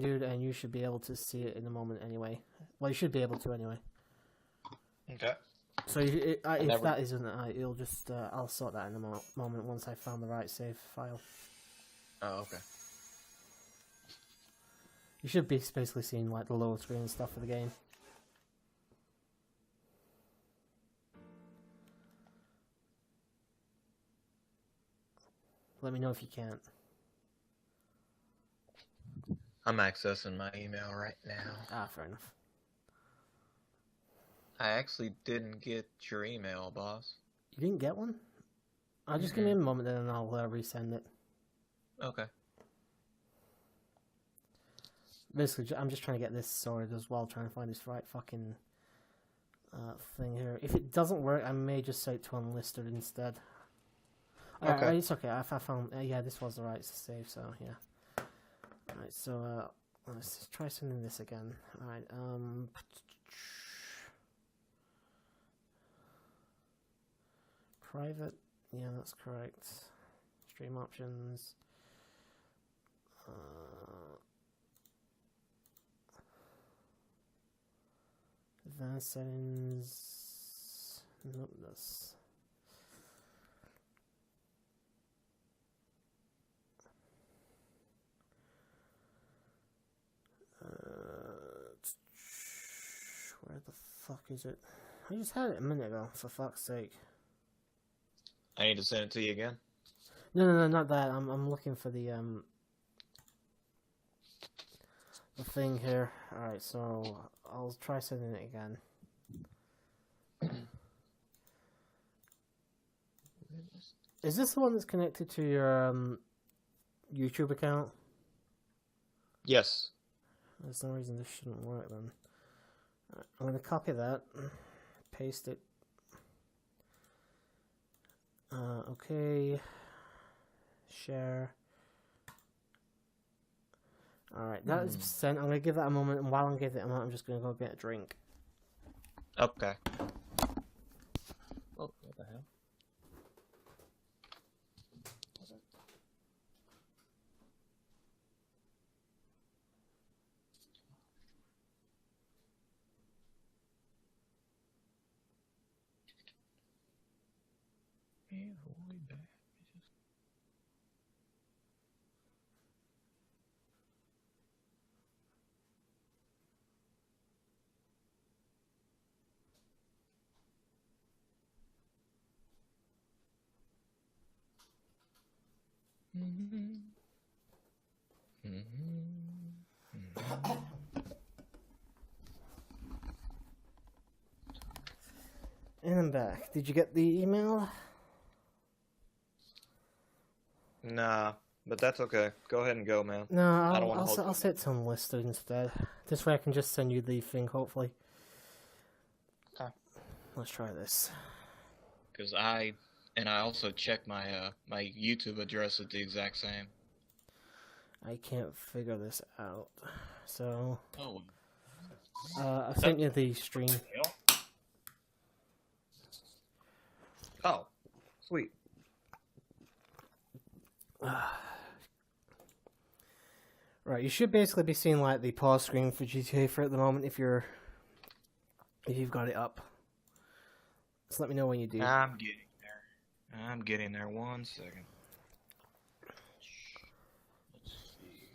dude, and you should be able to see it in a moment anyway. Well, you should be able to anyway. Okay. So if that isn't it'll just I'll sort that in a moment once I found the right save file. Oh, okay. You should be basically seeing like the load screen and stuff for the game. Let me know if you can't. I'm accessing my email right now. Ah, fair enough. I actually didn't get your email, boss. You didn't get one? I'll just give me a moment then and I'll resend it. Okay. Basically, I'm just trying to get this sorted as well, trying to find this right fucking thing here. If it doesn't work, I may just set it to unlisted instead. Okay. It's okay. I found... yeah, this was the right save, so yeah. Alright, so let's just try sending this again. Alright, private, yeah, that's correct. Stream options. Advanced settings. Nope, that's. Where the fuck is it? I just had it a minute ago, for fuck's sake. I need to send it to you again? No, not that. I'm looking for the thing here. Alright, so I'll try sending it again. Is this the one that's connected to your YouTube account? Yes. There's no reason this shouldn't work then. I'm going to copy that, paste it. Okay. Share. Alright, that is sent. I'm going to give that a moment, and while I'm giving it a moment, I'm just going to go get a drink. Okay. Oh, what the hell? And I'm back. Did you get the email? Nah, but that's okay. Go ahead and go, man. No, I'll set it to unlisted instead. This way I can just send you the thing, hopefully. Okay. Let's try this. Because I also checked my my YouTube address at the exact same. I can't figure this out. So, Oh. I sent you the stream. Oh, sweet. Right, you should basically be seeing like the pause screen for GTA for at the moment if you've got it up. Just let me know when you do. I'm getting there. 1 second. Let's see.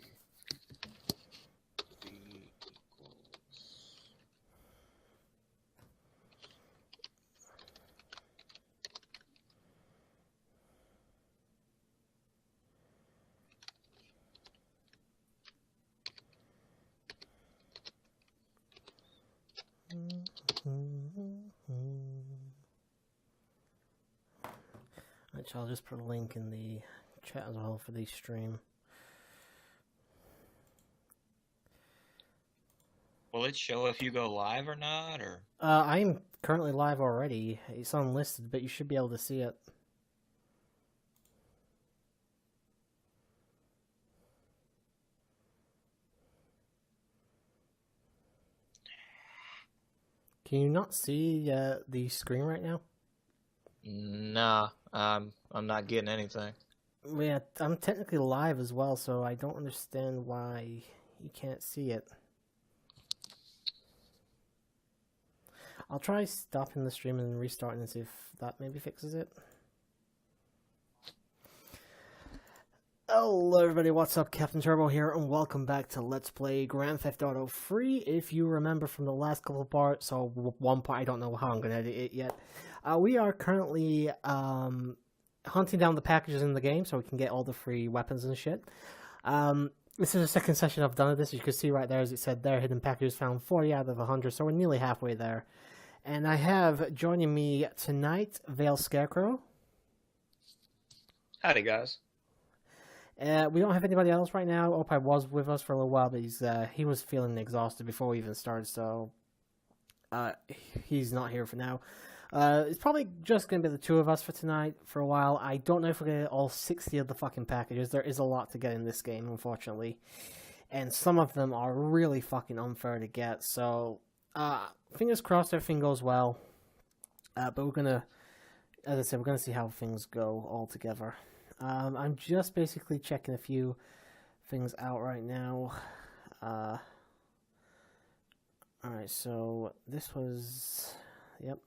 Which I'll just put a link in the chat as well for the stream. Will it show if you go live or not, or? I'm currently live already. It's unlisted, but you should be able to see it. Can you not see the screen right now? Nah, I'm not getting anything. Yeah, I'm technically live as well, so I don't understand why you can't see it. I'll try stopping the stream and restarting and see if that maybe fixes it. Hello everybody, what's up? CaptainTurbo here, and welcome back to Let's Play Grand Theft Auto 3. If you remember from the last couple of parts, or one part, I don't know how I'm going to edit it yet. We are currently hunting down the packages in the game so we can get all the free weapons and shit. This is the second session I've done of this. You can see right there, as it said there, hidden packages found 40 out of 100, so we're nearly halfway there. And I have joining me tonight, VeilScarecrow. Howdy, guys. We don't have anybody else right now. Opie was with us for a little while, but he was feeling exhausted before we even started, so he's not here for now. It's probably just going to be the two of us for tonight for a while. I don't know if we're going to get all 60 of the fucking packages. There is a lot to get in this game, unfortunately. And some of them are really fucking unfair to get, so fingers crossed everything goes well. But we're going to, as I said, we're going to see how things go all together. I'm just basically checking a few things out right now. Alright, so this was... Yep.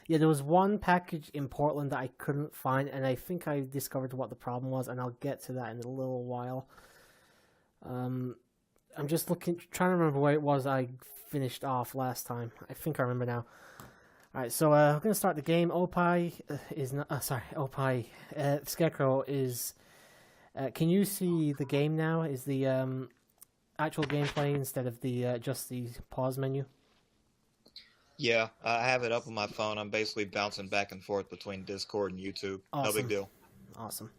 Yeah, there was one package in Portland that I couldn't find, and I think I discovered what the problem was, and I'll get to that in a little while. I'm just trying to remember where it was I finished off last time. I think I remember now. Alright, so we're going to start the game. Opie is not... Opie. Scarecrow is... can you see the game now? Is the actual gameplay instead of the just the pause menu? Yeah, I have it up on my phone. I'm basically bouncing back and forth between Discord and YouTube. Awesome. No big deal. Awesome.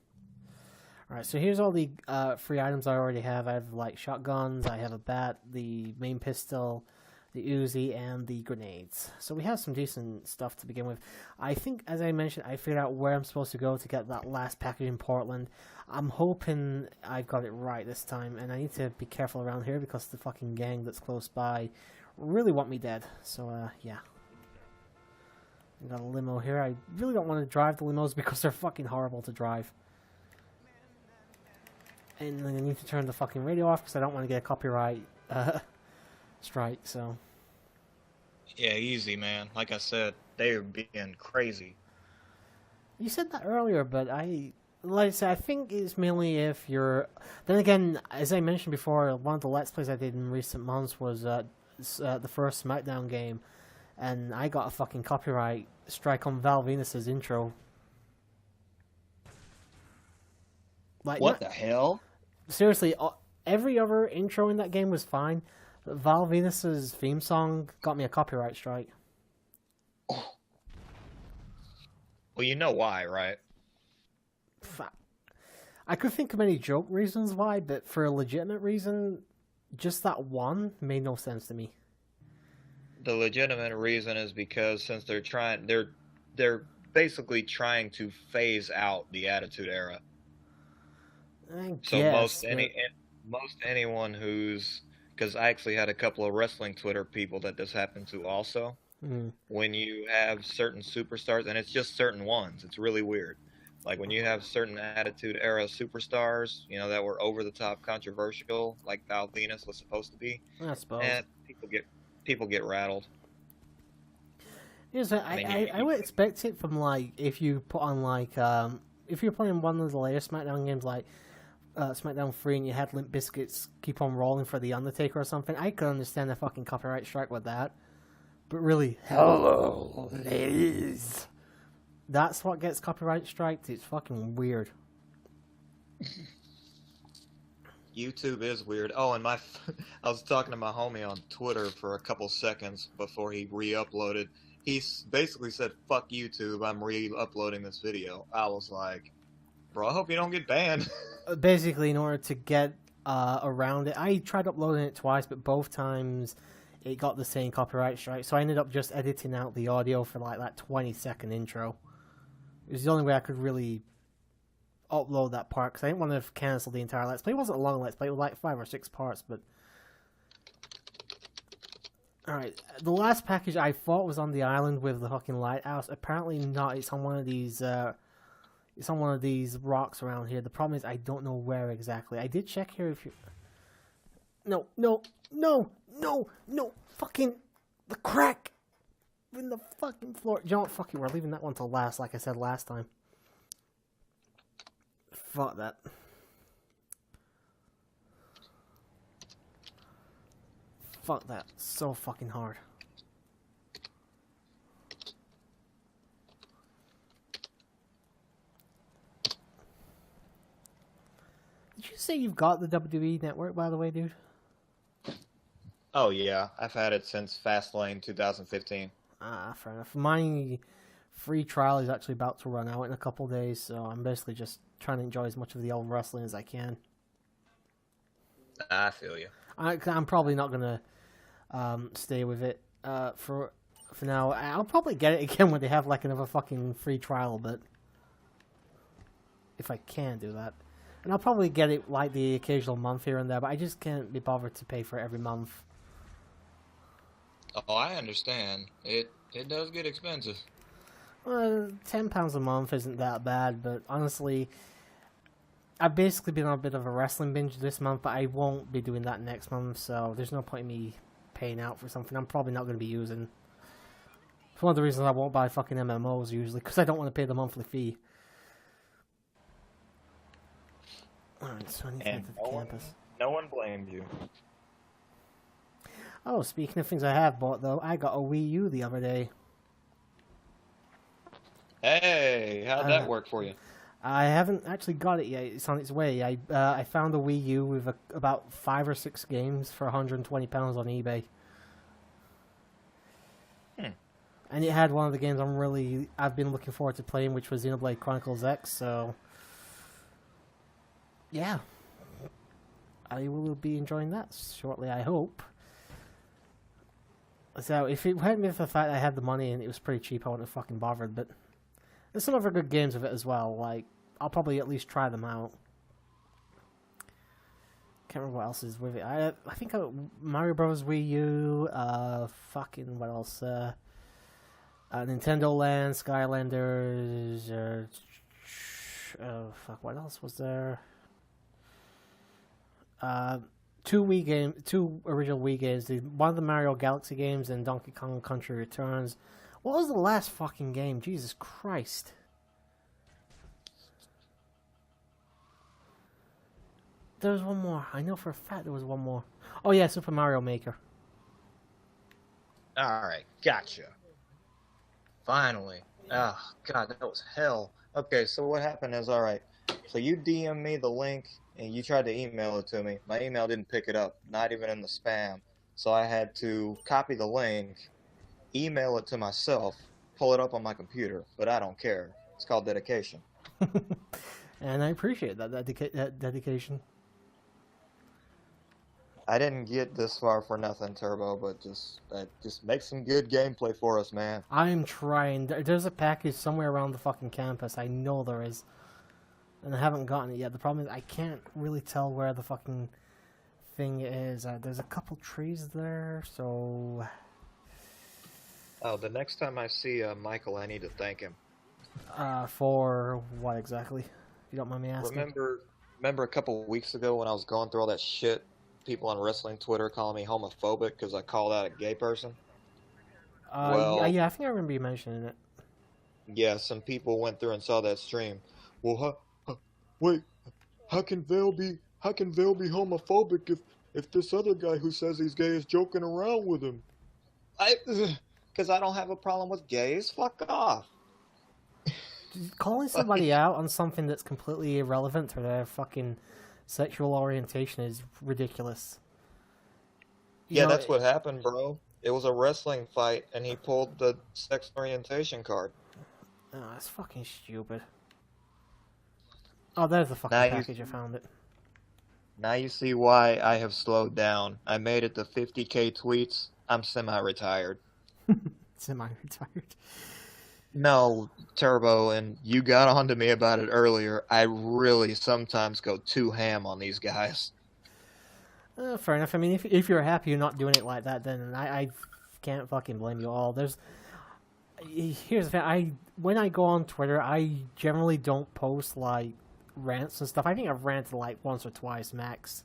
Alright, so here's all the free items I already have. I have, like, shotguns, I have a bat, the main pistol, the Uzi, and the grenades. So we have some decent stuff to begin with. I think, as I mentioned, I figured out where I'm supposed to go to get that last package in Portland. I'm hoping I've got it right this time, and I need to be careful around here because the fucking gang that's close by really want me dead. So, yeah. I got a limo here. I really don't want to drive the limos because they're fucking horrible to drive. And I need to turn the fucking radio off because I don't want to get a copyright strike, so. Yeah, easy, man. Like I said, they are being crazy. You said that earlier, but like I said, I think it's mainly if you're... Then again, as I mentioned before, one of the Let's Plays I did in recent months was the first SmackDown game, and I got a fucking copyright strike on Val Venus's intro. Like, What the hell? Seriously, every other intro in that game was fine. Val Venus's theme song got me a copyright strike. Well, you know why, right? I could think of many joke reasons why, but for a legitimate reason, just that one made no sense to me. The legitimate reason is because since they're basically trying to phase out the Attitude Era. So most anyone who's... Because I actually had a couple of wrestling Twitter people that this happened to also. Mm. When you have certain superstars, and it's just certain ones, it's really weird. Like when you have certain Attitude Era superstars, you know, that were over the top controversial, like Val Venus was supposed to be. I suppose. And people get rattled. Here's I would expect it from, like, if you put on, like, if you're playing one of the latest SmackDown games, like SmackDown 3, and you had Limp Bizkit's Keep On Rolling for The Undertaker or something, I could understand a fucking copyright strike with that. But really, hello, ladies. That's what gets copyright striked. It's fucking weird. YouTube is weird. Oh, and I was talking to my homie on Twitter for a couple seconds before he re-uploaded. He basically said, "Fuck YouTube, I'm re-uploading this video." I was like, "Bro, I hope you don't get banned." Basically, in order to get around it, I tried uploading it twice, but both times it got the same copyright strike. So I ended up just editing out the audio for, like, that 20-second intro. It was the only way I could really upload that part, because I didn't want to cancel the entire Let's Play. It wasn't a long Let's Play, it was like 5 or 6 parts, but... Alright, the last package I thought was on the island with the fucking lighthouse. Apparently not. It's on one of these, rocks around here. The problem is I don't know where exactly. I did check here if you... No, no, no, no, no, fucking, the crack in the fucking floor. You know what, fuck you, we're leaving that one till last, like I said last time. Fuck that. Fuck that, so fucking hard. Did you say you've got the WWE Network, by the way, dude? Oh yeah, I've had it since Fastlane 2015. Ah, fair enough. My free trial is actually about to run out in a couple days, so I'm basically just trying to enjoy as much of the old wrestling as I can. I feel you. I'm probably not gonna stay with it for now. I'll probably get it again when they have like another fucking free trial, but if I can do that. And I'll probably get it like the occasional month here and there, but I just can't be bothered to pay for it every month. Oh, I understand. It does get expensive. £10 a month isn't that bad, but honestly, I've basically been on a bit of a wrestling binge this month, but I won't be doing that next month, so there's no point in me paying out for something I'm probably not going to be using. It's one of the reasons I won't buy fucking MMOs usually, because I don't want to pay the monthly fee. Alright, so I need to get to the campus. No one blamed you. Oh, speaking of things I have bought, though, I got a Wii U the other day. Hey, how'd that work for you? I haven't actually got it yet. It's on its way. I found a Wii U with about 5 or 6 games for £120 on eBay. And it had one of the games I've been looking forward to playing, which was Xenoblade Chronicles X, so yeah. I will be enjoying that shortly, I hope. So if it hadn't been for the fact I had the money and it was pretty cheap, I wouldn't have fucking bothered, but there's some other good games of it as well, like, I'll probably at least try them out. Can't remember what else is with it. I think Mario Bros. Wii U, fucking, what else, Nintendo Land, Skylanders, oh, fuck, what else was there? Two original Wii games, one of the Mario Galaxy games and Donkey Kong Country Returns. What was the last fucking game? Jesus Christ. There was one more. I know for a fact there was one more. Oh yeah, Super Mario Maker. Alright, gotcha. Finally. Oh, God, that was hell. Okay, so what happened is, alright, so you DM me the link, and you tried to email it to me. My email didn't pick it up, not even in the spam. So I had to copy the link, email it to myself, pull it up on my computer, but I don't care. It's called dedication. And I appreciate that dedication. I didn't get this far for nothing, Turbo, but just make some good gameplay for us, man. I'm trying. There's a package somewhere around the fucking campus. I know there is. And I haven't gotten it yet. The problem is I can't really tell where the fucking thing is. There's a couple trees there, so... Oh, the next time I see Michael, I need to thank him. For what exactly? If you don't mind me asking. Remember a couple weeks ago when I was going through all that shit? People on wrestling Twitter calling me homophobic because I called out a gay person? Yeah, I think I remember you mentioning it. Yeah, some people went through and saw that stream. Well, wait, how can Veil be homophobic if this other guy who says he's gay is joking around with him? Because I don't have a problem with gays. Fuck off. Calling somebody out on something that's completely irrelevant to their fucking sexual orientation is ridiculous. Yeah, that's what happened, bro. It was a wrestling fight, and he pulled the sex orientation card. Oh, that's fucking stupid. Oh, there's the fucking package. I found it. Now you see why I have slowed down. I made it to 50k tweets. I'm semi-retired. Semi-retired. No, Turbo, and you got onto me about it earlier. I really sometimes go too ham on these guys. Fair enough. I mean, if you're happy you're not doing it like that, then I can't fucking blame you all. Here's the thing. When I go on Twitter, I generally don't post like rants and stuff. I think I've ranted like once or twice max.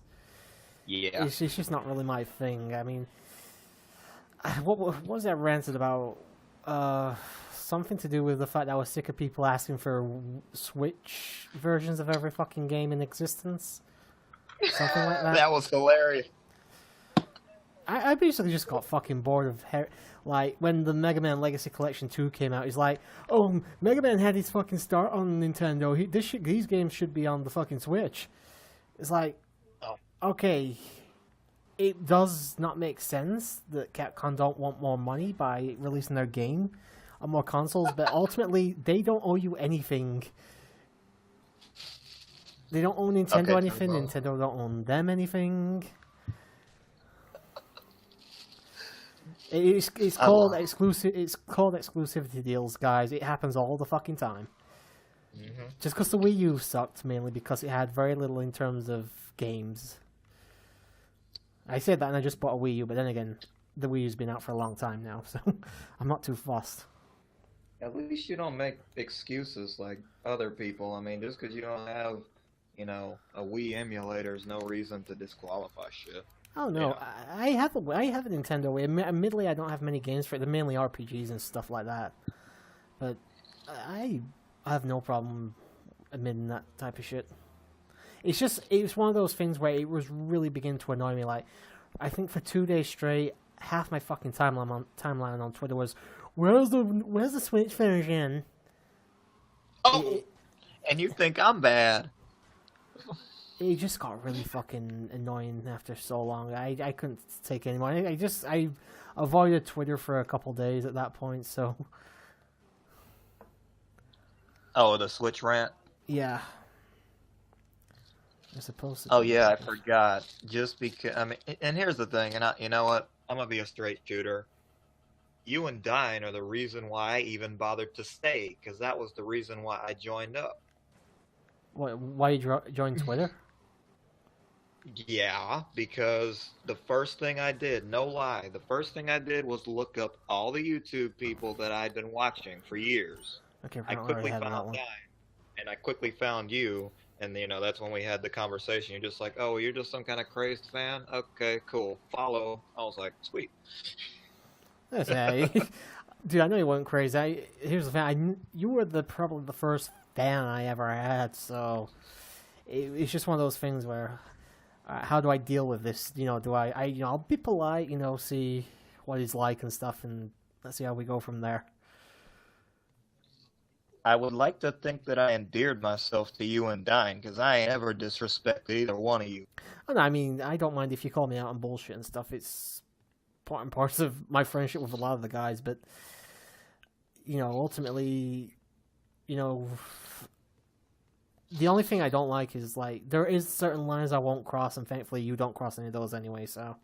Yeah. It's just not really my thing. I mean, what was that ranted about? Something to do with the fact that I was sick of people asking for Switch versions of every fucking game in existence. Something like that. That was hilarious. I basically just got fucking bored of like when the Mega Man Legacy Collection 2 came out. He's like, oh, Mega Man had his fucking start on Nintendo. These games should be on the fucking Switch. It's like, Oh. okay, it does not make sense that Capcom don't want more money by releasing their game on more consoles, but ultimately they don't owe you anything. They don't own Nintendo anything. Turbo. Nintendo don't own them anything. It's called exclusive. It's called exclusivity deals, guys. It happens all the fucking time. Mm-hmm. Just because the Wii U sucked, mainly because it had very little in terms of games. I said that and I just bought a Wii U, but then again, the Wii U's been out for a long time now, so I'm not too fussed. At least you don't make excuses like other people. I mean, just because you don't have, a Wii emulator is no reason to disqualify shit. Oh no, Yeah. I have a Nintendo Wii. Admittedly, I don't have many games for it. They're mainly RPGs and stuff like that. But I have no problem admitting that type of shit. It's one of those things where it was really beginning to annoy me. Like, I think for 2 days straight, half my fucking timeline on Twitter was, where's the Switch version? Oh, and you think I'm bad? It just got really fucking annoying after so long. I couldn't take it anymore. I avoided Twitter for a couple days at that point. So Oh, the Switch rant. yeah, I suppose. Oh yeah, I forgot. Just because and here's the thing, and you know what? I'm gonna be a straight shooter. You and Dine are the reason why I even bothered to stay, because that was the reason why I joined up. Why you join Twitter? Yeah, because the first thing I did, no lie, the first thing I did was look up all the YouTube people that I'd been watching for years. Okay, I I already quickly had that found one. Dine, and I quickly found you, and that's when we had the conversation. You're just like, oh, you're just some kind of crazed fan? Okay, cool. Follow. I was like, sweet. That's dude. I know you weren't crazy. Here's the thing. You were probably the first fan I ever had. So it's just one of those things where, how do I deal with this? Do I'll be polite. See what he's like and stuff, and let's see how we go from there. I would like to think that I endeared myself to you and Dine, because I ain't ever disrespected either one of you. And I mean, I don't mind if you call me out on bullshit and stuff. It's part and parcel of my friendship with a lot of the guys, but ultimately, the only thing I don't like is, like, there is certain lines I won't cross, and thankfully you don't cross any of those anyway. So,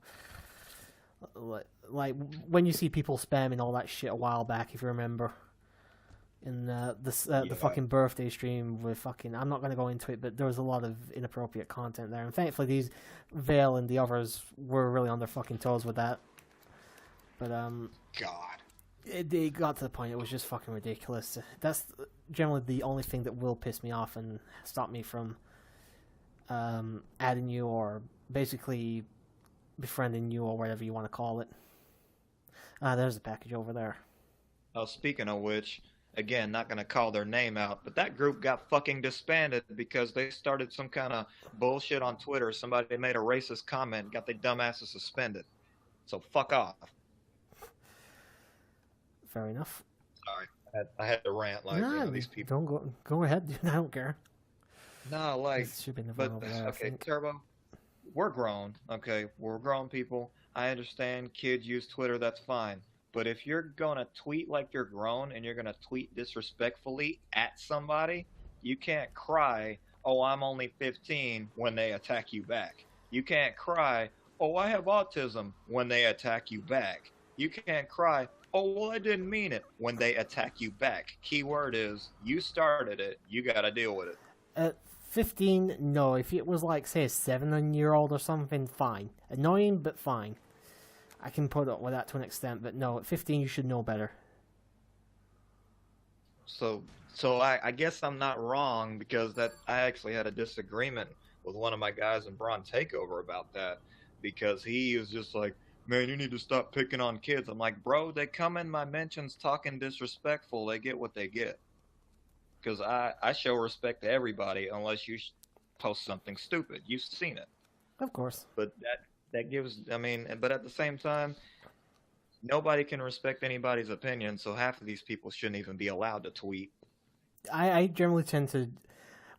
like when you see people spamming all that shit a while back, if you remember, in the fucking birthday stream with fucking, I'm not going to go into it, but there was a lot of inappropriate content there, and thankfully these Veil and the others were really on their fucking toes with that. But God. it got to the point it was just fucking ridiculous. That's generally the only thing that will piss me off and stop me from adding you, or basically befriending you, or whatever you want to call it. There's the package over there. Oh, speaking of which, again, not going to call their name out, but that group got fucking disbanded because they started some kind of bullshit on Twitter. Somebody made a racist comment, got their dumbasses suspended. So fuck off. Fair enough. Sorry, I had to rant like these people. Don't go ahead, dude. I don't care. No, like, This should be in the but over there, I okay, think. Turbo, we're grown. Okay, we're grown people. I understand kids use Twitter. That's fine. But if you're gonna tweet like you're grown and you're gonna tweet disrespectfully at somebody, you can't cry, "Oh, I'm only 15," when they attack you back. You can't cry, "Oh, I have autism," when they attack you back. You can't cry, "Oh, well, I didn't mean it," when they attack you back. Key word is, you started it. You gotta deal with it. At 15, no. If it was like, say, a 7-year-old or something, fine. Annoying, but fine. I can put up with that to an extent, but no, at 15 you should know better. So I guess I'm not wrong, because that I actually had a disagreement with one of my guys in Braun Takeover about that because he was just like, man, you need to stop picking on kids. I'm like, bro, they come in my mentions talking disrespectful. They get what they get. Because I show respect to everybody unless you post something stupid. You've seen it. Of course. But that gives, I mean, but at the same time, nobody can respect anybody's opinion, so half of these people shouldn't even be allowed to tweet. I generally tend to,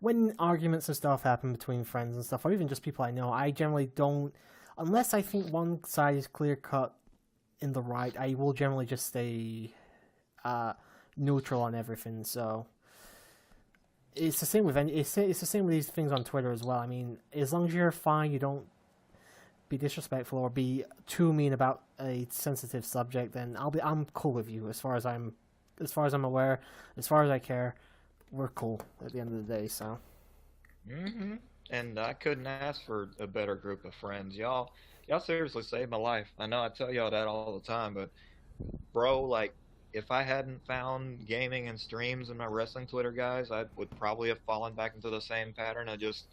when arguments and stuff happen between friends and stuff, or even just people I know, I generally don't, unless I think one side is clear cut in the right, I will generally just stay neutral on everything. So it's the same with it's the same with these things on Twitter as well. I mean, as long as you're fine, you don't be disrespectful or be too mean about a sensitive subject, then I'm cool with you as far as I'm aware, as far as I care. We're cool at the end of the day. So. Mm-hmm. And I couldn't ask for a better group of friends. Y'all seriously saved my life. I know I tell y'all that all the time, but bro, like, if I hadn't found gaming and streams and my wrestling Twitter guys, I would probably have fallen back into the same pattern of just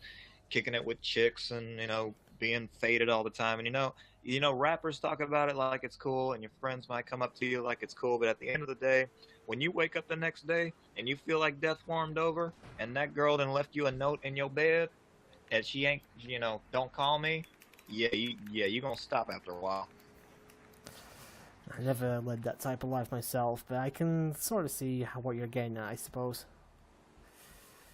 kicking it with chicks and, being faded all the time. And rappers talk about it like it's cool, and your friends might come up to you like it's cool, but at the end of the day, when you wake up the next day and you feel like death warmed over, and that girl then left you a note in your bed, and she ain't, don't call me, you gonna stop after a while. I never led that type of life myself, but I can sort of see what you're getting at, I suppose.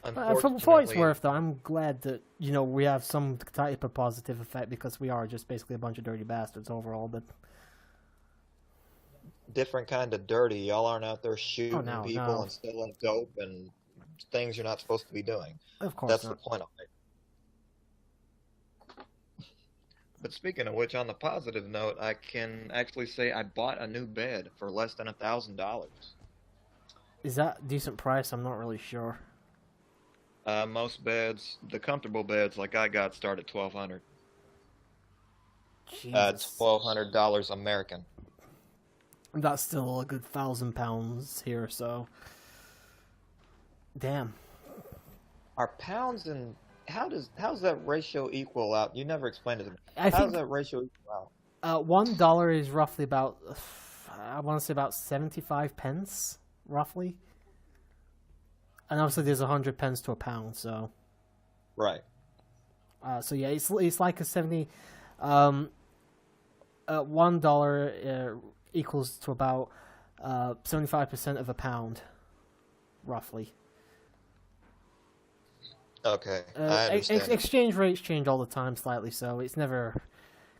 For what it's worth, though, I'm glad that, we have some type of positive effect, because we are just basically a bunch of dirty bastards overall, but... Different kind of dirty. Y'all aren't out there shooting people and stealing dope and things you're not supposed to be doing. Of course That's not. the point of it. But speaking of which, on the positive note, I can actually say I bought a new bed for less than $1,000. Is that a decent price? I'm not really sure. Most beds, the comfortable beds like I got, start at $1,200. $1,200 American. That's still a good £1,000 here, so... Damn. Are pounds and... How's that ratio equal out? You never explained it to me. How does that ratio equal out? $1 is roughly about... I want to say about 75 pence, roughly. And obviously there's 100 pence to a pound, so... Right. So yeah, it's like a 70... $1 equals to about 75% of a pound, roughly. Okay, I understand. Exchange rates change all the time slightly, so it's never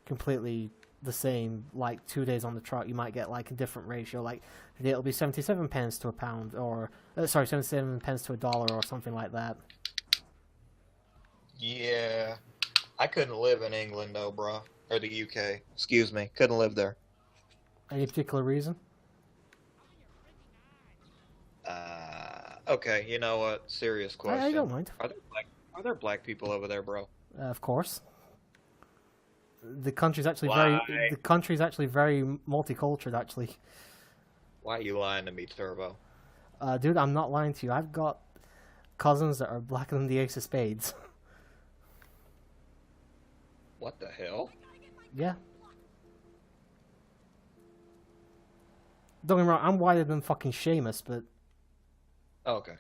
completely the same. Like 2 days on the trot, you might get like a different ratio. Like today it'll be 77 pence to a pound, or 77 pence to $1 or something like that. Yeah, I couldn't live in England though, bro, or the UK. Excuse me, couldn't live there. Any particular reason? Okay, you know what? Serious question. I don't mind. Are there black people over there, bro? Of course. The country's actually very multicultural, actually. Why are you lying to me, Turbo? Dude, I'm not lying to you. I've got cousins that are blacker than the ace of spades. What the hell? Yeah. Don't get me wrong, I'm whiter than fucking Seamus, but... Oh, okay.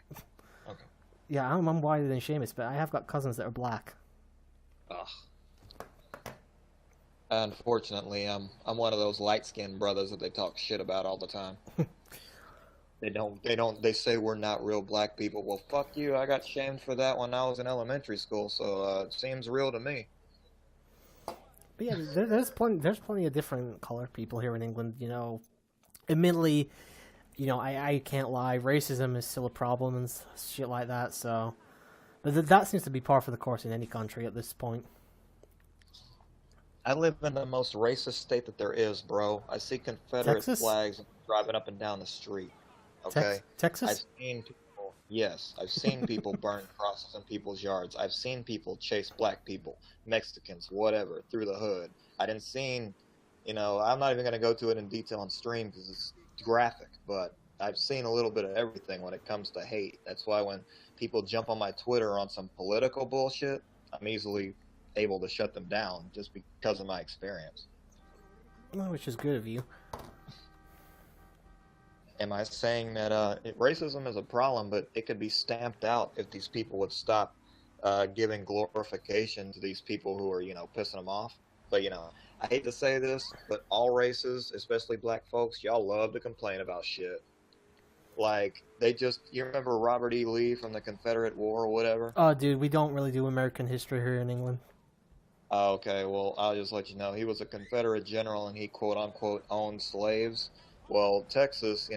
Okay. Yeah, I'm whiter than Seamus, but I have got cousins that are black. Ugh. Unfortunately, I'm one of those light-skinned brothers that they talk shit about all the time. They say we're not real black people. Well, fuck you. I got shamed for that when I was in elementary school, so it seems real to me. But yeah, there's plenty of different colored people here in England, Admittedly, I can't lie, racism is still a problem and shit like that, so... But that seems to be par for the course in any country at this point. I live in the most racist state that there is, bro. I see Confederate Texas? flags driving up and down the street. Okay? Texas? I've seen people burn crosses in people's yards. I've seen people chase black people, Mexicans, whatever, through the hood. I didn't seen... I'm not even going to go to it in detail on stream because it's graphic, but I've seen a little bit of everything when it comes to hate. That's why when people jump on my Twitter on some political bullshit, I'm easily able to shut them down just because of my experience. Well, which is good of you. Am I saying that racism is a problem, but it could be stamped out if these people would stop giving glorification to these people who are, pissing them off? But, I hate to say this, but all races, especially black folks, y'all love to complain about shit. Like, you remember Robert E. Lee from the Confederate War or whatever? Oh, dude, we don't really do American history here in England. Okay, well, I'll just let you know. He was a Confederate general and he quote unquote owned slaves. Well, Texas,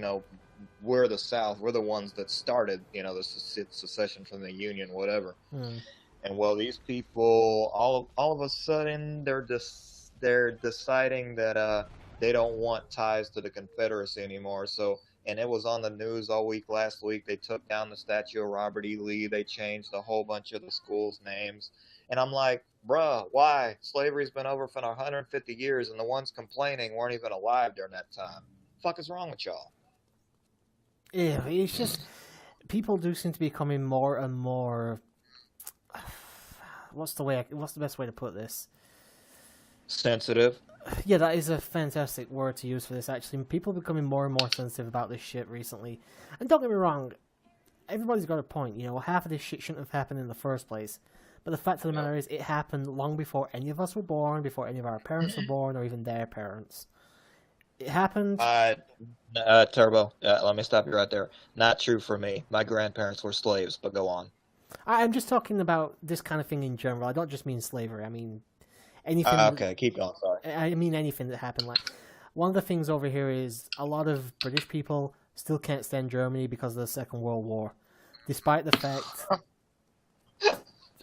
we're the South. We're the ones that started, the secession from the Union, whatever. And well, these people, all of a sudden, they're deciding that they don't want ties to the Confederacy anymore. So, and it was on the news all week last week. They took down the statue of Robert E. Lee. They changed a whole bunch of the schools' names. And I'm like, bruh, why? Slavery's been over for 150 years, and the ones complaining weren't even alive during that time. Fuck is wrong with y'all? Yeah, it's just people do seem to be becoming more and more. What's the best way to put this? Sensitive. Yeah, that is a fantastic word to use for this. Actually, people are becoming more and more sensitive about this shit recently. And don't get me wrong, everybody's got a point. Half of this shit shouldn't have happened in the first place. But the fact of the matter is, it happened long before any of us were born, before any of our parents were born, or even their parents. It happened. Turbo, let me stop you right there. Not true for me. My grandparents were slaves, but go on. I'm just talking about this kind of thing in general. I don't just mean slavery. I mean anything. Okay, keep going. Sorry. I mean anything that happened. Like, one of the things over here is a lot of British people still can't stand Germany because of the Second World War, despite the fact.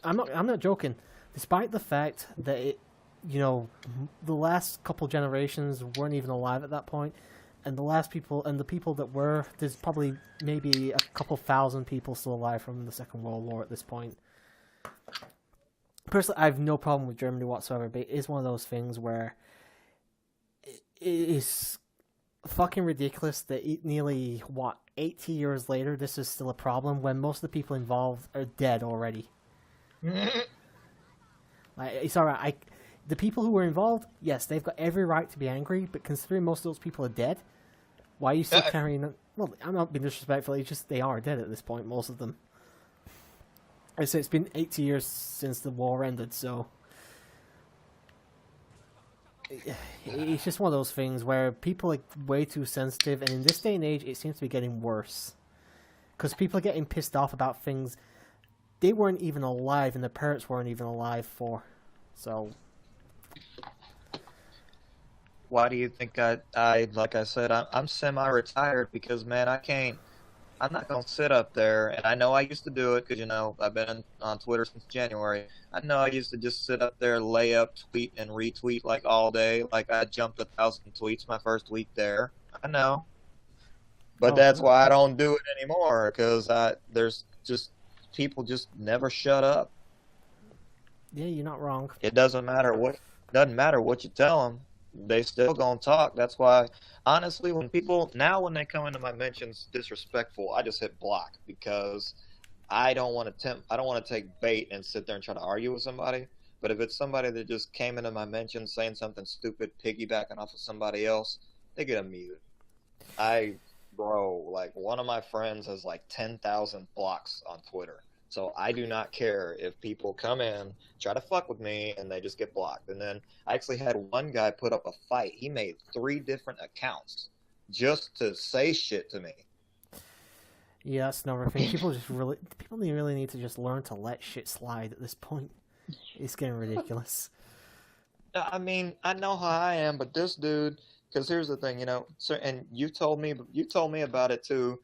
I'm not joking. Despite the fact that it, the last couple generations weren't even alive at that point, and the people that were, there's probably maybe a couple thousand people still alive from the Second World War at this point. Personally, I have no problem with Germany whatsoever, but it is one of those things where it is fucking ridiculous that nearly, 80 years later, this is still a problem when most of the people involved are dead already. Like, it's alright. The people who were involved, yes, they've got every right to be angry, but considering most of those people are dead, why are you still carrying on? Well, I'm not being disrespectful, it's just they are dead at this point, most of them. I say it's been 80 years since the war ended, so it's just one of those things where people are way too sensitive, and in this day and age, it seems to be getting worse. Because people are getting pissed off about things they weren't even alive, and their parents weren't even alive for. So, why do you think I like I said, I'm semi-retired because, man, I'm not going to sit up there, and I know I used to do it because, I've been on Twitter since January. I know I used to just sit up there, lay up, tweet, and retweet like all day. Like I jumped 1,000 tweets my first week there. I know. But that's why I don't do it anymore, because there's just people just never shut up. Yeah, you're not wrong. It doesn't matter what you tell them. They still gonna talk. That's why, honestly, when they come into my mentions disrespectful, I just hit block, because I don't want to take bait and sit there and try to argue with somebody. But if it's somebody that just came into my mentions saying something stupid, piggybacking off of somebody else, they get muted. Bro, like, one of my friends has like 10,000 blocks on Twitter. So I do not care if people come in, try to fuck with me, and they just get blocked. And then I actually had one guy put up a fight. He made 3 different accounts just to say shit to me. Yeah, that's another thing. People really need to just learn to let shit slide at this point. It's getting ridiculous. I mean, I know how I am, but this dude, because here's the thing, so, and you told me about it too.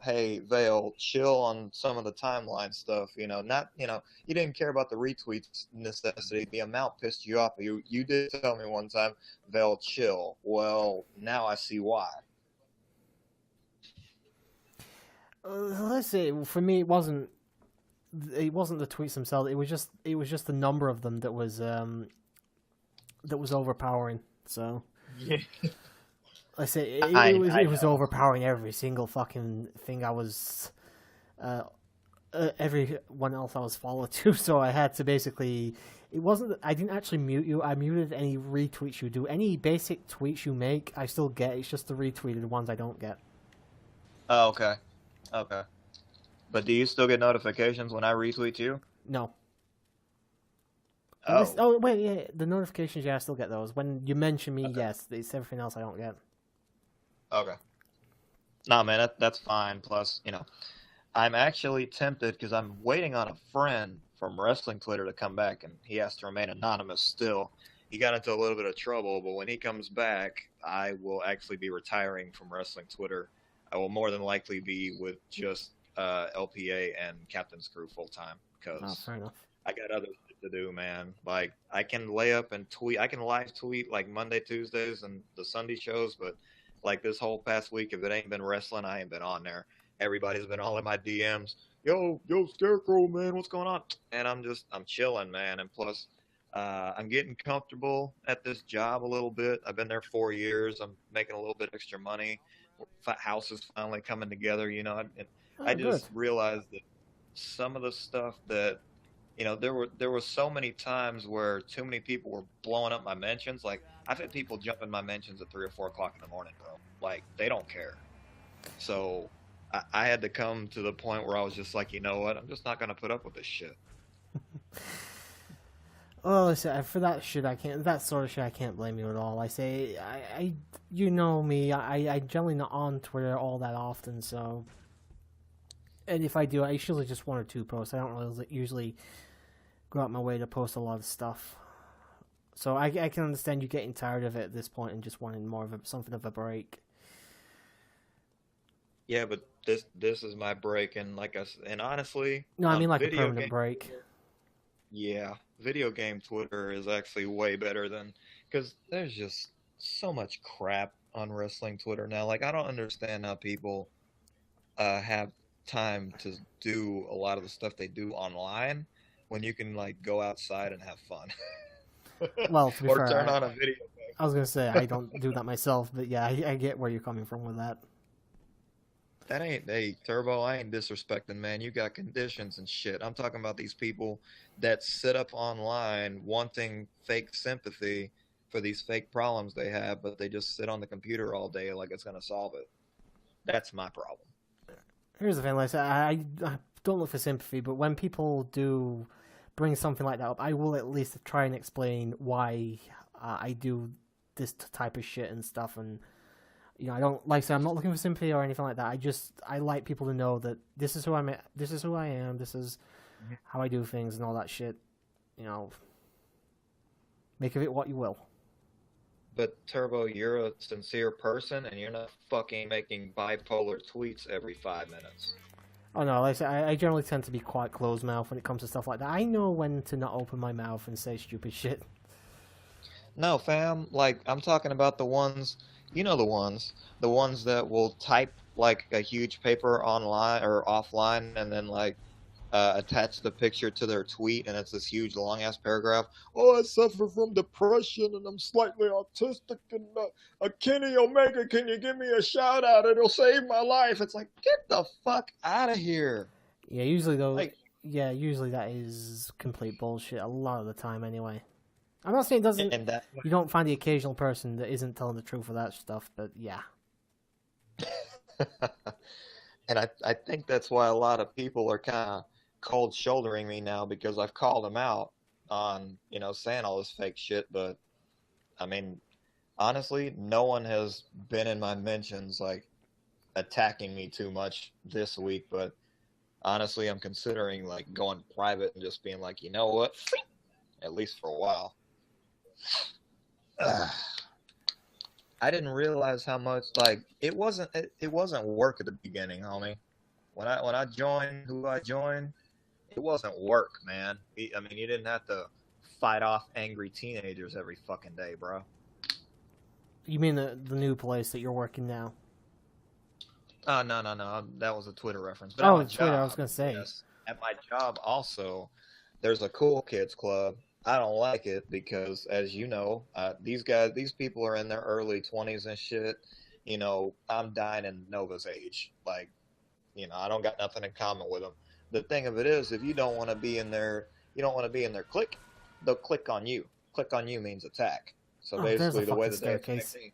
Hey, Veil, chill on some of the timeline stuff. Not, you didn't care about the retweets necessity. The amount pissed you off. You did tell me one time, Veil, chill. Well, now I see why. Let's say for me, it wasn't the tweets themselves. It was just the number of them that was overpowering. So. Yeah. I say it was overpowering every single fucking thing I was everyone else I was followed too, so I had to basically. It wasn't. I didn't actually mute you. I muted any retweets you do. Any basic tweets you make, I still get. It's just the retweeted ones I don't get. Oh, okay. Okay. But do you still get notifications when I retweet you? No. Oh. Oh wait, yeah, the notifications. Yeah, I still get those. When you mention me, Okay. yes. It's everything else I don't get. Okay. Nah, man, that's fine. Plus, I'm actually tempted because I'm waiting on a friend from wrestling Twitter to come back, and he has to remain anonymous still. He got into a little bit of trouble, but when he comes back, I will actually be retiring from wrestling Twitter. I will more than likely be with just LPA and Captain's Crew full time Oh, because fair enough. I got other shit to do, man. Like I can lay up and tweet. I can live tweet like Monday, Tuesdays, and the Sunday shows, but like this whole past week, if it ain't been wrestling, I ain't been on there. Everybody's been all in my DMs. Yo, Scarecrow, man, what's going on? And I'm chilling, man. And plus, I'm getting comfortable at this job a little bit. I've been there 4 years. I'm making a little bit extra money. House is finally coming together, And I Oh, good. just realized that some of the stuff that there were so many times where too many people were blowing up my mentions. Like I've had people jump in my mentions at 3 or 4 o'clock in the morning, bro. Like they don't care. So I had to come to the point where I was just like, you know what? I'm just not gonna put up with this shit. Well, listen, for that shit, I can't. That sort of shit, I can't blame you at all. I say, you know me. I generally not on Twitter all that often, so. And if I do, I usually just one or two posts. I don't really usually go out my way to post a lot of stuff. So I can understand you getting tired of it at this point and just wanting more of something of a break. Yeah, but this is my break, and and honestly, No, I mean like a video permanent game. break. Yeah, video game Twitter is actually way better than because there's just so much crap on wrestling Twitter now. Like I don't understand how people have time to do a lot of the stuff they do online when you can like go outside and have fun Well, to be or fair, turn on a video I was gonna say I don't do that myself, but yeah, I get where you're coming from with that. that ain't hey Turbo. I ain't disrespecting, man. You got conditions and shit. I'm talking about these people that sit up online wanting fake sympathy for these fake problems they have, but they just sit on the computer all day like it's gonna solve it. That's my problem. Here's the thing, like I said, I don't look for sympathy, but when people do bring something like that up, I will at least try and explain why I do this type of shit and stuff. And I don't like I say I'm not looking for sympathy or anything like that. I like people to know that this is who I'm. This is who I am. This is how I do things and all that shit. Make of it what you will. But Turbo, you're a sincere person, and you're not fucking making bipolar tweets every 5 minutes. Oh no, like I say, I generally tend to be quite closed mouth when it comes to stuff like that. I know when to not open my mouth and say stupid shit. No, fam. Like I'm talking about the ones, the ones that will type like a huge paper online or offline, and then like attach the picture to their tweet, and it's this huge long ass paragraph. Oh, I suffer from depression, and I'm slightly autistic, and Kenny Omega, can you give me a shout out? It'll save my life. It's like get the fuck out of here. Yeah, usually though, Like, yeah, usually that is complete bullshit a lot of the time anyway. I'm not saying it doesn't. and that. You don't find the occasional person that isn't telling the truth of that stuff, but yeah. And I think that's why a lot of people are kind of cold shouldering me now because I've called them out on, saying all this fake shit. But I mean, honestly, no one has been in my mentions like attacking me too much this week. But honestly, I'm considering like going private and just being like, you know what? At least for a while. I didn't realize how much like it wasn't work at the beginning, homie. When I joined who I joined, it wasn't work, man. I mean, you didn't have to fight off angry teenagers every fucking day, bro. You mean the new place that you're working now? Oh, no. That was a Twitter reference. But Oh, at my it's Twitter. I was job, gonna say. yes, at my job also, there's a cool kids club. I don't like it because, as you know, these people are in their early 20s and shit. I'm dying in Nova's age. Like, I don't got nothing in common with them. the thing of it is, if you don't want to be in their, you don't want to be in their clique, they'll click on you. Click on you means attack. So Oh, there's a basically, the way fucking that they attack staircase. me,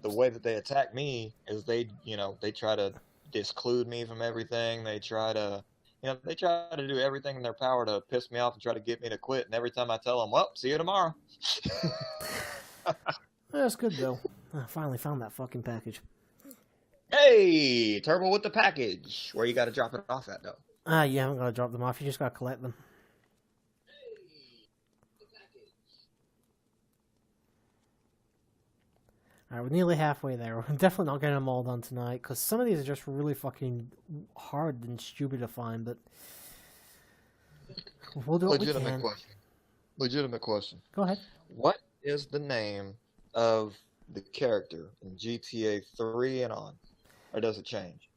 the way that they attack me is they, they try to disclude me from everything. They try to, they try to do everything in their power to piss me off and try to get me to quit. And every time I tell them, well, see you tomorrow. That's good though. I finally found that fucking package. Hey, Turbo with the package. Where you got to drop it off at, though? You haven't got to drop them off. You just got to collect them. Alright, we're nearly halfway there. We're definitely not getting them all done tonight, because some of these are just really fucking hard and stupid to find, but we'll do what we can. Legitimate question. Go ahead. What is the name of the character in GTA 3 and on? Or does it change?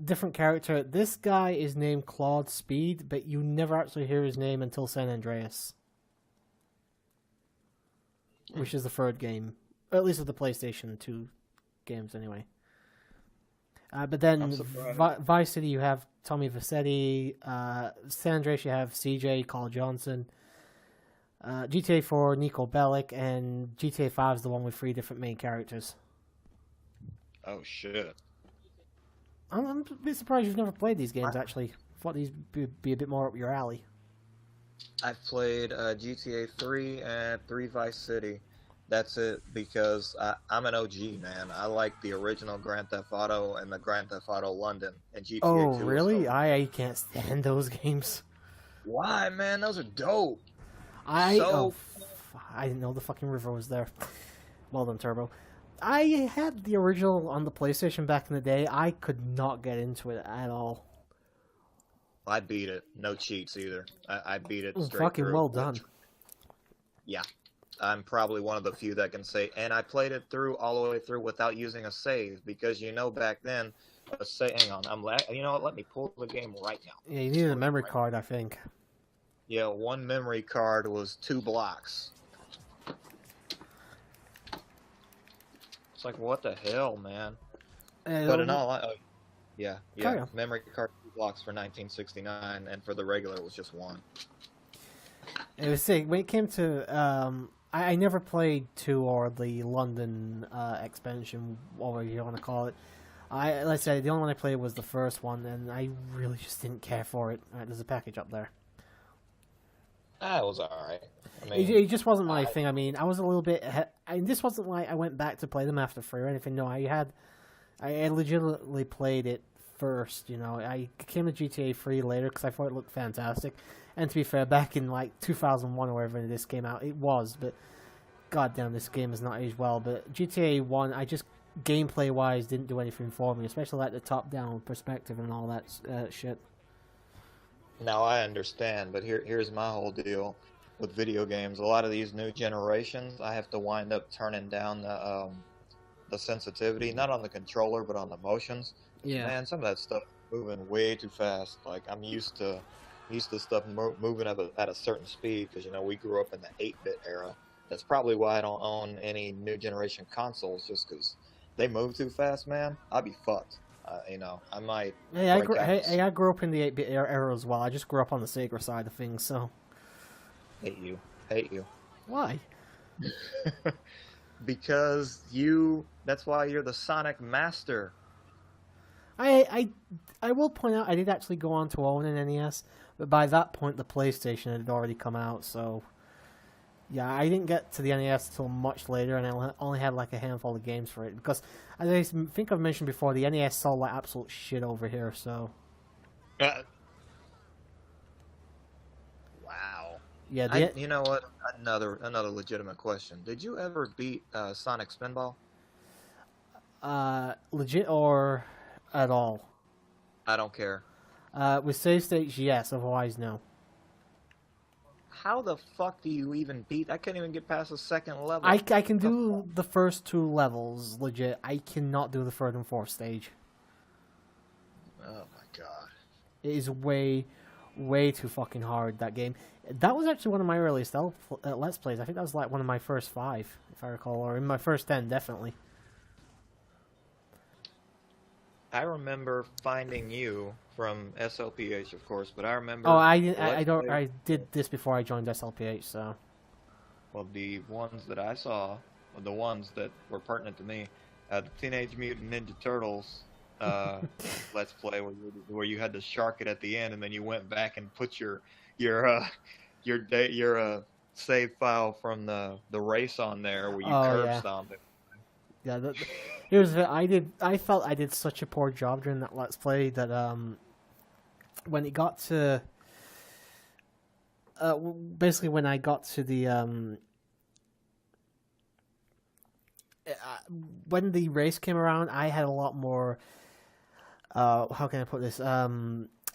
Different character. This guy is named Claude Speed, but you never actually hear his name until San Andreas. Which is the third game. Or at least of the PlayStation 2 games, anyway. But then Vice City, you have Tommy Vercetti. San Andreas, you have CJ, Carl Johnson. GTA 4, Nico Bellic. And GTA 5 is the one with 3 different main characters. Oh, shit. I'm a bit surprised you've never played these games, actually. I thought these would be a bit more up your alley. I've played GTA 3 and 3 Vice City. That's it, because I'm an OG, man. I like the original Grand Theft Auto and the Grand Theft Auto London and GTA 2. Oh, really? I can't stand those games. Why, man? Those are dope. I didn't know the fucking river was there. Well done, Turbo. I had the original on the PlayStation back in the day. I could not get into it at all. I beat it. No cheats either. I beat it straight fucking through. Well done. Yeah. I'm probably one of the few that can say, and I played it through all the way through without using a save, because back then, hang on, you know what? Let me pull the game right now. Yeah, you needed a memory card, I think. Yeah, one memory card was 2 blocks. It's like, what the hell, man? But in all, yeah, memory card 2 blocks for 1969, and for the regular it was just 1. It was sick. When it came to, I never played 2 or the London expansion, whatever you want to call it. Let's say the only one I played was the first one, and I really just didn't care for it. There's a package up there. That was alright. I mean, it just wasn't my thing. I mean, I was a little bit. This wasn't like I went back to play them after 3 or anything. No, I legitimately played it first. I came to GTA 3 later because I thought it looked fantastic. And to be fair, back in like 2001 or wherever this came out, it was. But goddamn, this game has not aged well. But GTA 1, I just gameplay-wise didn't do anything for me, especially like the top-down perspective and all that shit. Now I understand, but here's my whole deal with video games. A lot of these new generations, I have to wind up turning down the sensitivity, not on the controller, but on the motions. Yeah. Man, some of that stuff is moving way too fast. Like, I'm used to stuff moving at a certain speed, because we grew up in the 8-bit era. That's probably why I don't own any new generation consoles, just because they move too fast, man. I'd be fucked. I might. Hey, I grew up in the 8-bit era as well. I just grew up on the Sega side of things, so. Hate you. Why? Because that's why you're the Sonic master. I will point out, I did actually go on to own an NES, but by that point the PlayStation had already come out, so yeah, I didn't get to the NES until much later, and I only had like a handful of games for it, because as I think I've mentioned before, the NES sold like absolute shit over here, so. Wow. Yeah. You know what? Another legitimate question. Did you ever beat Sonic Spinball? Legit or at all? I don't care. With save states, yes. Otherwise, no. How the fuck do you even beat? I can't even get past the second level. I can do the first 2 levels, legit. I cannot do the 3rd and 4th stage. Oh my god. It is way too fucking hard, that game. That was actually one of my earliest Let's Plays. I think that was like one of my first 5, if I recall, or in my first 10, definitely. I remember finding you from SLPH, of course, but I remember. Oh, I did this before I joined SLPH, so. Well, the ones that I saw, the ones that were pertinent to me, the Teenage Mutant Ninja Turtles Let's Play, where you had to shark it at the end, and then you went back and put your save file from the race on there where you curb stomped it. Yeah, here's the I felt I did such a poor job during that Let's Play that when it got to basically when I got to the when the race came around, I had a lot more how can I put this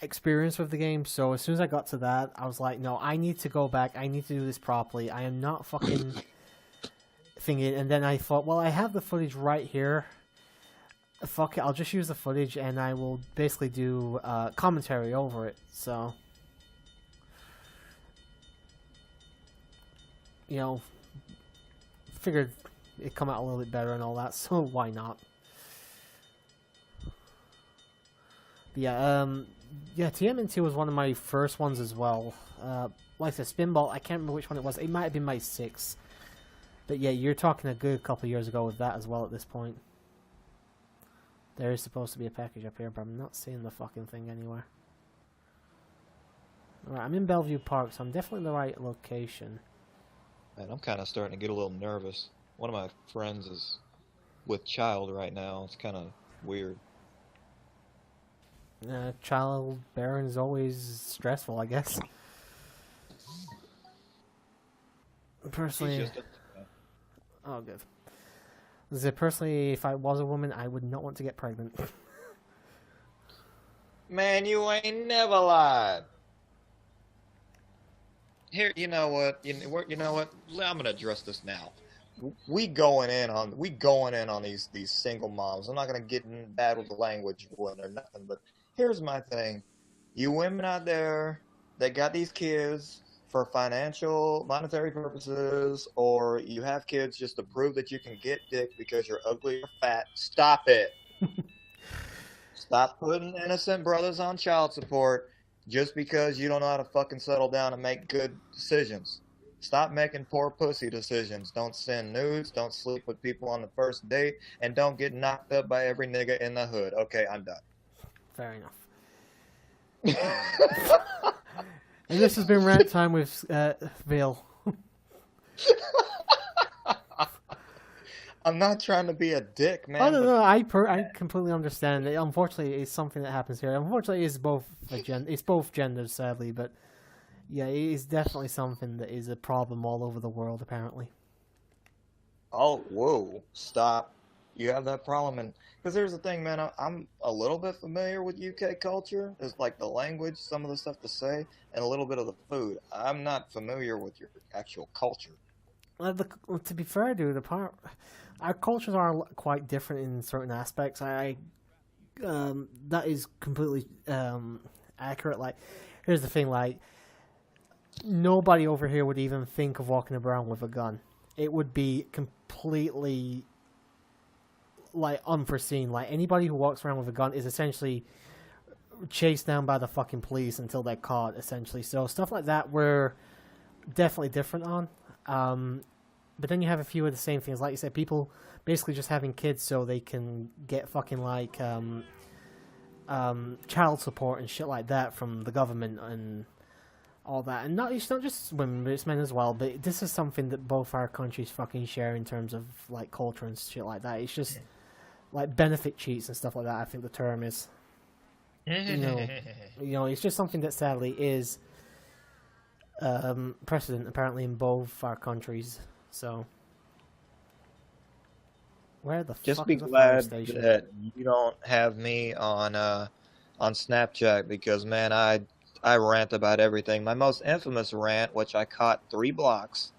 experience with the game. So as soon as I got to that, I was like, no, I need to go back. I need to do this properly. I am not fucking thinking. And then I thought, well, I have the footage right here. Fuck it, I'll just use the footage and I will basically do commentary over it. So, you know, figured it'd come out a little bit better and all that, so why not? But yeah, TMNT was one of my first ones as well. Like I said, Spinball, I can't remember which one it was. It might have been my 6th. But yeah, you're talking a good couple of years ago with that as well at this point. There is supposed to be a package up here, but I'm not seeing the fucking thing anywhere. Alright, I'm in Bellevue Park, so I'm definitely in the right location. Man, I'm kind of starting to get a little nervous. One of my friends is with child right now. It's kind of weird. Childbearing is always stressful, I guess. Personally... Oh, good. Personally, if I was a woman, I would not want to get pregnant. Man, you ain't never lied. Here, you know what? You know what? I'm gonna address this now. We going in on these single moms. I'm not gonna get in bad with the language or nothing. But here's my thing: you women out there that got these kids for monetary purposes, or you have kids just to prove that you can get dick because you're ugly or fat, stop it. Stop putting innocent brothers on child support just because you don't know how to fucking settle down and make good decisions. Stop making poor pussy decisions. Don't send nudes, don't sleep with people on the first date, and don't get knocked up by every nigga in the hood. Okay, I'm done. Fair enough. And this has been Rant Time with Veil. I'm not trying to be a dick, man. Oh, no, I completely understand. Unfortunately, it's something that happens here. Unfortunately, it's both genders, sadly. But yeah, it is definitely something that is a problem all over the world, apparently. Oh, whoa. Stop. You have that problem. And because here's the thing, man, I'm a little bit familiar with UK culture. It's like the language, some of the stuff to say, and a little bit of the food. I'm not familiar with your actual culture. To be fair, dude, our cultures are quite different in certain aspects. That is completely accurate. Like, here's the thing, like, nobody over here would even think of walking around with a gun. It would be completely... like unforeseen. Like anybody who walks around with a gun is essentially chased down by the fucking police until they're caught, essentially. So stuff like that we're definitely different on. But then you have a few of the same things, like you said, people basically just having kids so they can get fucking like child support and shit like that from the government and all that. And it's not just women, but it's men as well. But this is something that both our countries fucking share in terms of like culture and shit like that. It's just like benefit cheats and stuff like that, I think the term is. You know, it's just something that sadly is precedent apparently in both our countries. So where the just fuck be is the glad fire station? that you don't have me on Snapchat, because man, I rant about everything. My most infamous rant, which I caught 3 blocks